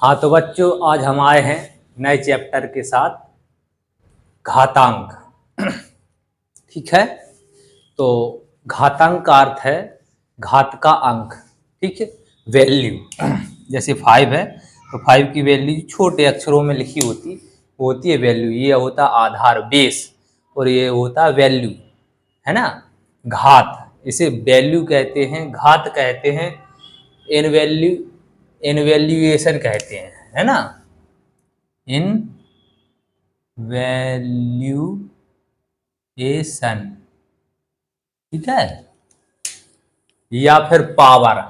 हाँ तो बच्चों, आज हम आए हैं नए चैप्टर के साथ, घातांक। ठीक है। तो घातांक का अर्थ है घात का अंक। ठीक है। वैल्यू जैसे 5 है तो 5 की वैल्यू छोटे अक्षरों में लिखी होती है वैल्यू। ये होता आधार, बेस, और ये होता वैल्यू, है ना। घात, इसे वैल्यू कहते हैं, घात कहते हैं, इनवैल्यू इनवैल्यूएशन कहते हैं, है ना। इन वैल्यूएशन, ठीक है। या फिर पावर,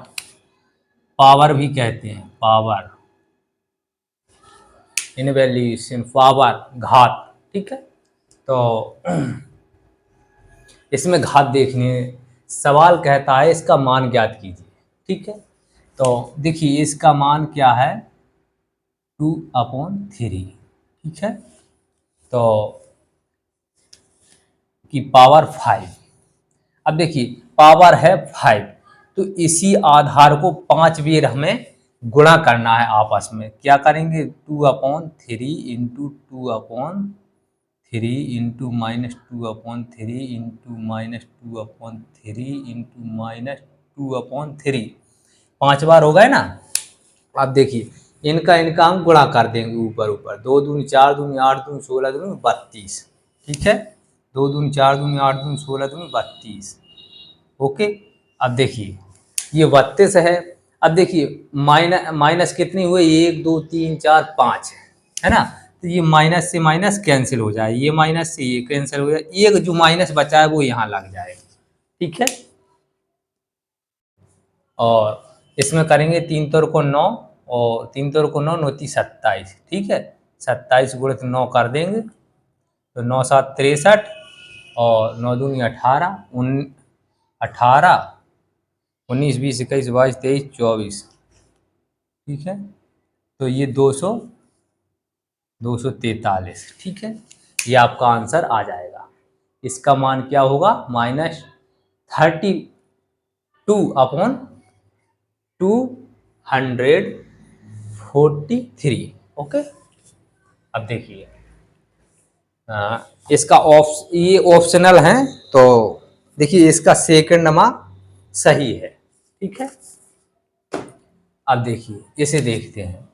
पावर भी कहते हैं, पावर, इनवैल्यूएशन, पावर, घात। ठीक है। तो इसमें घात देखने, सवाल कहता है इसका मान ज्ञात कीजिए। ठीक है। तो देखिए इसका मान क्या है, 2/3। ठीक है। तो की पावर 5। अब देखिए पावर है 5, तो इसी आधार को 5 बार हमें गुणा करना है आपस में। क्या करेंगे, 2/3 इंटू 2/3 इंटू -2/3 इंटू -2/3 इंटू -2/3, 5 बार हो गए ना। अब देखिए इनका इनका हम गुणा कर देंगे, ऊपर ऊपर, 2 दूनी 4 दूनी 8 दूनी 16 दूनी 32। ठीक है। 2 दूनी 4 दूनी 8 दूनी 16 दूनी 32। ओके। अब देखिए ये 32 है। अब देखिए माइनस कितनी हुई, 1 2 3 4 5, है ना। तो ये माइनस से माइनस कैंसिल हो जाए, ये माइनस से ये कैंसिल हो जाए, एक जो माइनस बचा है वो यहाँ लग जाएगा। ठीक है। और इसमें करेंगे 3 तौर को 9, और 3 तौर को 9 9 27। ठीक है। 27 गुणित 9 कर देंगे तो 9 7 63, और 9 दूनी 18, 18, 19 20 21 22 23 24। ठीक है। तो ये 243। ठीक है। ये आपका आंसर आ जाएगा। इसका मान क्या होगा, -32/243। ओके। अब देखिए इसका ये ऑप्शनल है, तो देखिए इसका सेकंड नंबर सही है। ठीक है। अब देखिए इसे देखते हैं,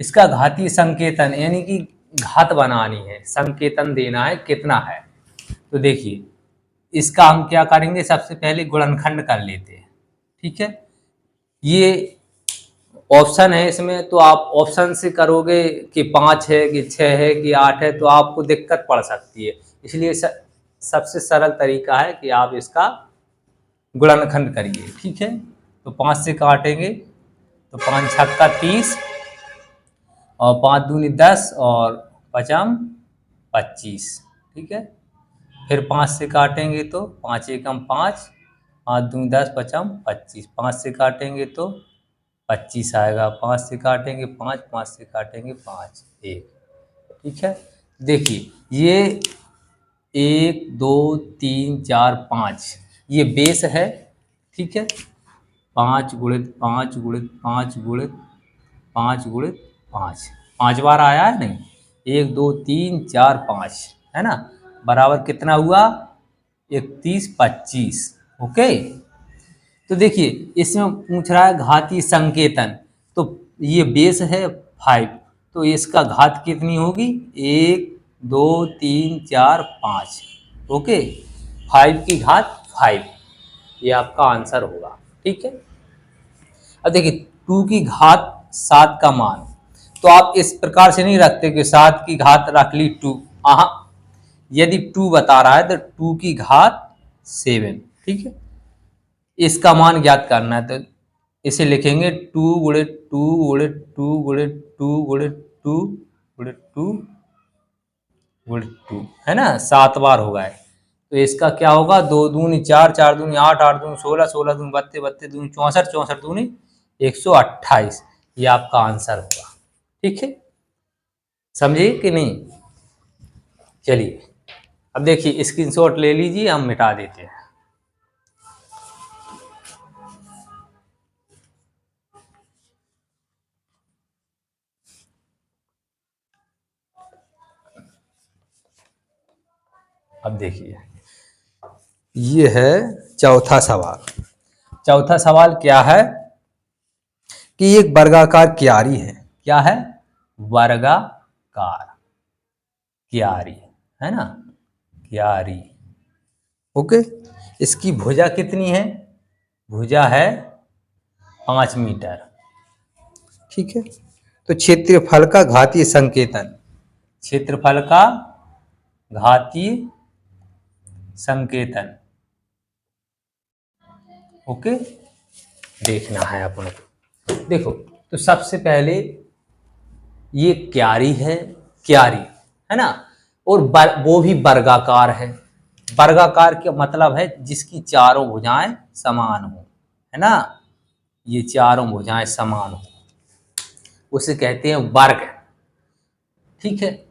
इसका घातीय संकेतन, यानी कि घात बनानी है, संकेतन देना है कितना है। तो देखिए इसका हम क्या करेंगे, सबसे पहले गुणनखंड कर लेते हैं। ठीक है। ये ऑप्शन है इसमें, तो आप ऑप्शन से करोगे कि 5 है कि 6 है कि 8 है, तो आपको दिक्कत पड़ सकती है। इसलिए सबसे सरल तरीका है कि आप इसका गुणनखंड करिए। ठीक है। तो 5 से काटेंगे तो 5 छक्का 30, और 5 दूनी 10, और 5 25। ठीक है। फिर 5 से काटेंगे तो 5 एकम 5, 5 दूनी 10, 5 25। 5 से काटेंगे तो 25 आएगा, 5 से काटेंगे 5, 5 से काटेंगे 5 1। ठीक है। देखिए ये 1 2 3 4 5 ये बेस है। ठीक है। 5 गुणित 5 गुणित 5 गुणित 5 गुणित 5, 5 बार आया है नहीं, 1 2 3 4 5, है ना। बराबर कितना हुआ, 31 25। ओके। तो देखिए इसमें पूछ रहा है घातीय संकेतन, तो ये बेस है 5, तो इसका घात कितनी होगी, 1 2 3 4 5। ओके। 5 की घात 5, ये आपका आंसर होगा। ठीक है। अब देखिए 2 की घात 7 का मान, तो आप इस प्रकार से नहीं रखते कि 7 की घात रख ली 2। हाँ, यदि 2 बता रहा है तो 2 की घात 7। ठीक है। इसका मान ज्ञात करना है, तो इसे लिखेंगे 2 गुणित 2 गुणित 2 गुणित 2 गुणित 2 गुणित 2 गुणित 2, है ना। 7 बार हो गए, तो इसका क्या होगा, 2 दूनी 4, 4 दूनी 8, 8 दूनी 16, 16 दूनी 32, 32 दूनी 64, 64 दूनी 128। ये आपका आंसर होगा। ठीक है। समझिए कि नहीं। चलिए अब देखिए स्क्रीनशॉट ले लीजिए, हम मिटा देते हैं। अब देखिए, ये है चौथा सवाल। चौथा सवाल क्या है कि एक वर्गाकार क्यारी है। क्या है? वर्गाकार क्यारी, है ना, क्यारी। ओके, इसकी भुजा कितनी है? भुजा है 5 मीटर। ठीक है, तो क्षेत्रफल का घातीय संकेतन, क्षेत्रफल का घातीय संकेतन, ओके, देखना है अपन को। देखो, तो सबसे पहले ये क्यारी है, क्यारी, है ना, और वो भी वर्गाकार है। वर्गाकार का मतलब है जिसकी चारों भुजाएं समान हो, है ना, ये चारों भुजाएं समान हो, उसे कहते हैं वर्ग। ठीक है,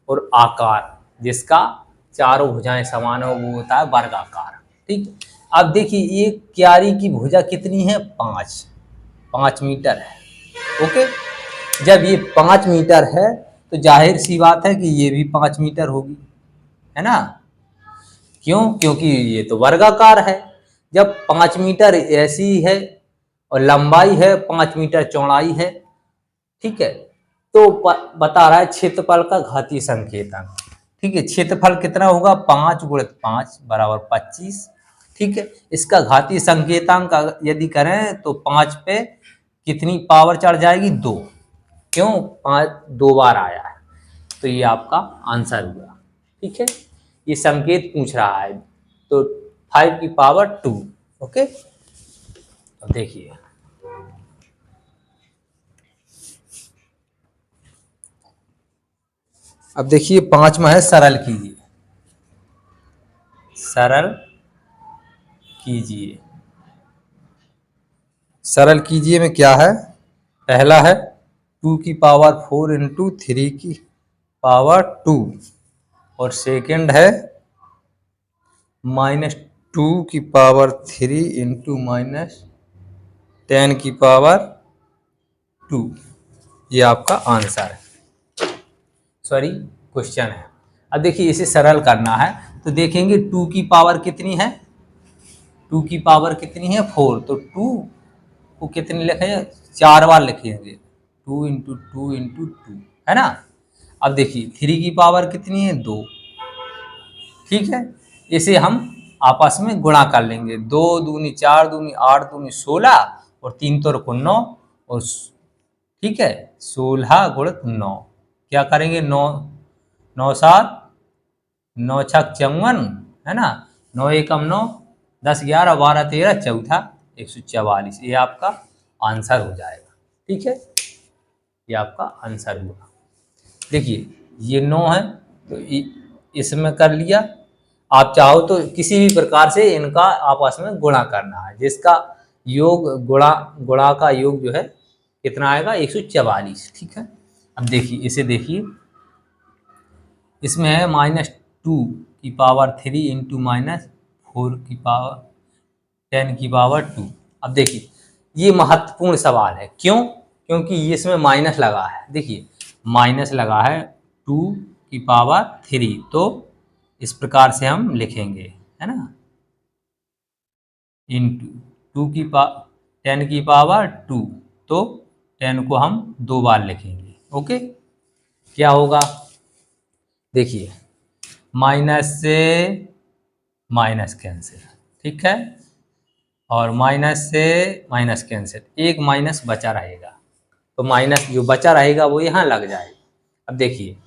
और आकार जिसका चारों भुजाएं समान हो वो होता है वर्गाकार। ठीक, अब देखिए ये क्यारी की भुजा कितनी है? 5 मीटर है। ओके, जब ये 5 मीटर है तो जाहिर सी बात है कि ये भी 5 मीटर होगी, है ना। क्यों? क्योंकि ये तो वर्गाकार है। जब 5 मीटर ऐसी है और लंबाई है 5 मीटर चौड़ाई है, ठीक है, तो बता रहा है क्षेत्रफल का घातीय संकेतन। ठीक है, क्षेत्रफल कितना होगा? 5 × 5 = 25। ठीक है, इसका घातीय संकेतांक यदि करें तो 5 पे कितनी पावर चढ़ जाएगी? 2। क्यों? 5 2 बार आया है, तो ये आपका आंसर हुआ। ठीक है, ये संकेत पूछ रहा है, तो 5⁵ ओके। अब देखिए, अब देखिए 5वां है सरल कीजिए। सरल कीजिए, सरल कीजिए में क्या है? पहला है 2⁴ इंटू 3⁵ और सेकंड है -2⁵ इंटू -10⁵। ये आपका आंसर है, सॉरी क्वेश्चन है। अब देखिए इसे सरल करना है तो देखेंगे 2 की पावर कितनी है? 2 की पावर कितनी है? 4, तो 2 को कितने लिखेंगे? 4 बार लिखेंगे, 2 इंटू 2 इंटू 2, है ना। अब देखिए 3 की पावर कितनी है? 2। ठीक है, इसे हम आपस में गुणा कर लेंगे, 2 दूनी 4 दूनी 8 दूनी 16 और 3 तो रखो 9 और ठीक है 16 × 9, क्या करेंगे? 9 9 7 9 छक 54, है ना, 9 एकम 9, 10 11 12 13 चौथा 144। ये आपका आंसर हो जाएगा। ठीक है, ये आपका आंसर हुआ। देखिए ये 9 है तो इसमें कर लिया। आप चाहो तो किसी भी प्रकार से इनका आपस में गुणा करना है, जिसका योग गुणा का योग जो है कितना आएगा? 144। ठीक है, अब देखिए इसे देखिए, इसमें है -2⁵ इंटू -4⁴ अब देखिए ये महत्वपूर्ण सवाल है। क्यों? क्योंकि इसमें माइनस लगा है। देखिए माइनस लगा है 2⁵, तो इस प्रकार से हम लिखेंगे, है ना, इंटू 10⁵, तो 10 को हम 2 बार लिखेंगे। ओके, क्या होगा? देखिए माइनस से माइनस कैंसिल, ठीक है, और माइनस से माइनस कैंसिल, एक माइनस बचा रहेगा, तो माइनस जो बचा रहेगा वो यहाँ लग जाएगा। अब देखिए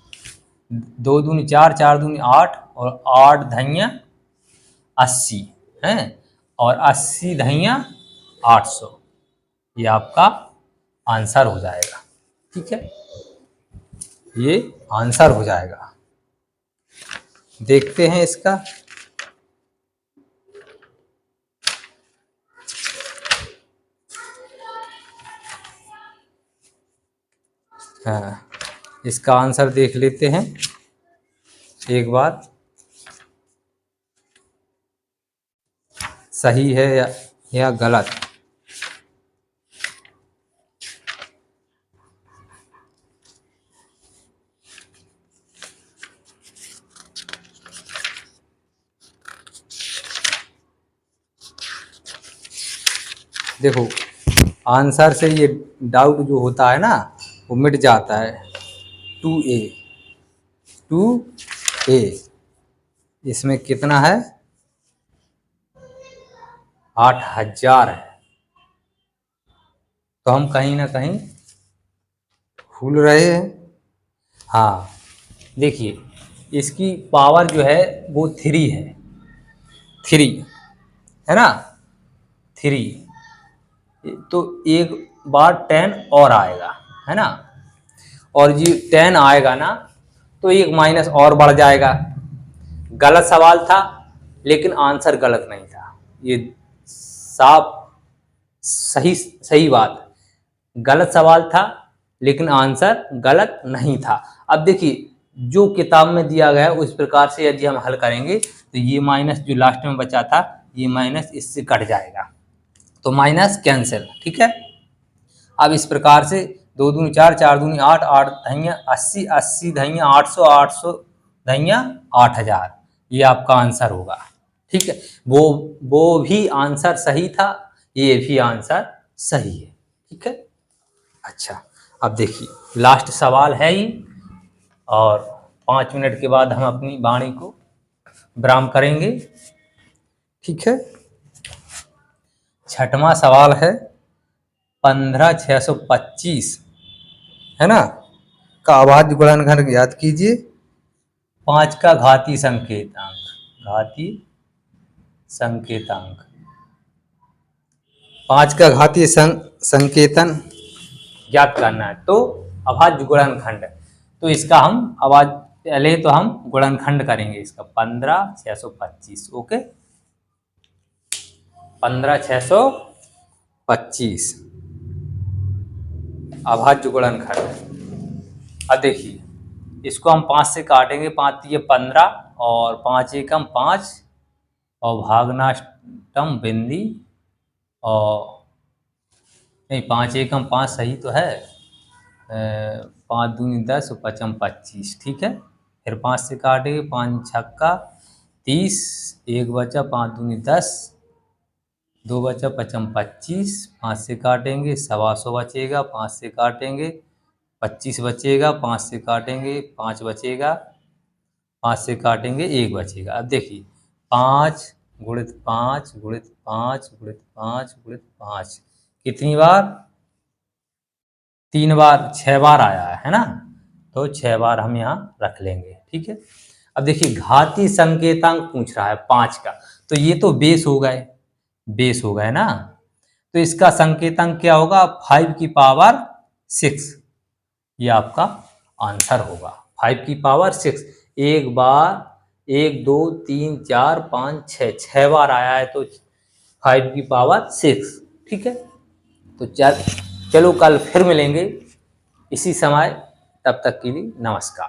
2 दूनी 4 4 दूनी 8 और 8 धैया 80 है, और 80 धैया 800, ये आपका आंसर हो जाएगा। ठीक है, ये आंसर हो जाएगा। देखते हैं इसका। हाँ, इसका आंसर देख लेते हैं एक बार, सही है या गलत। देखो आंसर से ये डाउट जो होता है ना वो मिट जाता है। 2A, 2A इसमें कितना है? 8000 है। तो हम कहीं ना कहीं भूल रहे हैं। हाँ देखिए, इसकी पावर जो है वो 3 है, 3 है ना, 3। तो एक बार 10 और आएगा, है ना, और ये 10 आएगा ना तो एक माइनस और बढ़ जाएगा। गलत सवाल था लेकिन आंसर गलत नहीं था, ये साफ सही सही बात। गलत सवाल था लेकिन आंसर गलत नहीं था। अब देखिए जो किताब में दिया गया है उस प्रकार से यदि हम हल करेंगे तो ये माइनस जो लास्ट में बचा था ये माइनस इससे कट जाएगा, तो माइनस कैंसिल। ठीक है, अब इस प्रकार से 2 दूनी 4, 4 दूनी 8, 8 धैया 80, 80 धैया 800, 800 धैया 8000, ये आपका आंसर होगा। ठीक है, वो भी आंसर सही था, ये भी आंसर सही है। ठीक है, अच्छा अब देखिए लास्ट सवाल है ये, और 5 मिनट के बाद हम अपनी वाणी को विराम करेंगे। ठीक है, छठवां सवाल है 15625, है ना, का अभाज्य गुणनखंड याद कीजिए। 5 का घातीय संकेतांक, घातीय संकेतांक, 5 का घातीय संकेतन ज्ञात करना है। तो अभाज्य गुणनखंड, तो इसका हम आवाज पहले तो हम गुणनखंड करेंगे इसका 15625। ओके, 15625 अभाज्य गुणनखंड। अब देखिए इसको हम 5 से काटेंगे, 5 ये 15 और 5 एकम 5 और भागनाष्टम बिंदी, और नहीं 5 एकम 5 सही तो है, 5 दूनी 10 और 5 25। ठीक है, फिर 5 से काटेंगे, 5 छक्का 30, 1 बचा, 5 दूनी 10, 2 बचा, 5 25, 5 से काटेंगे 125 बचेगा, 5 से काटेंगे 25 बचेगा, 5 से काटेंगे 5 बचेगा, 5 से काटेंगे 1 बचेगा। अब देखिए 5 गुणित 5 गुणित 5 गुणित 5 गुणित 5 कितनी बार? 3 बार, 6 बार आया है ना, तो 6 बार हम यहाँ रख लेंगे। ठीक है, अब देखिए घातीय संकेतांक पूछ रहा है 5 का, तो ये तो बेस हो गए, बेस हो गए ना, तो इसका संकेतांक क्या होगा? 5 की पावर 6, ये आपका आंसर होगा। 5 की पावर 6, एक बार, 1 2 3 4 5 6, 6 बार आया है तो 5 की पावर 6। ठीक है, तो चलो कल फिर मिलेंगे इसी समय, तब तक के लिए नमस्कार।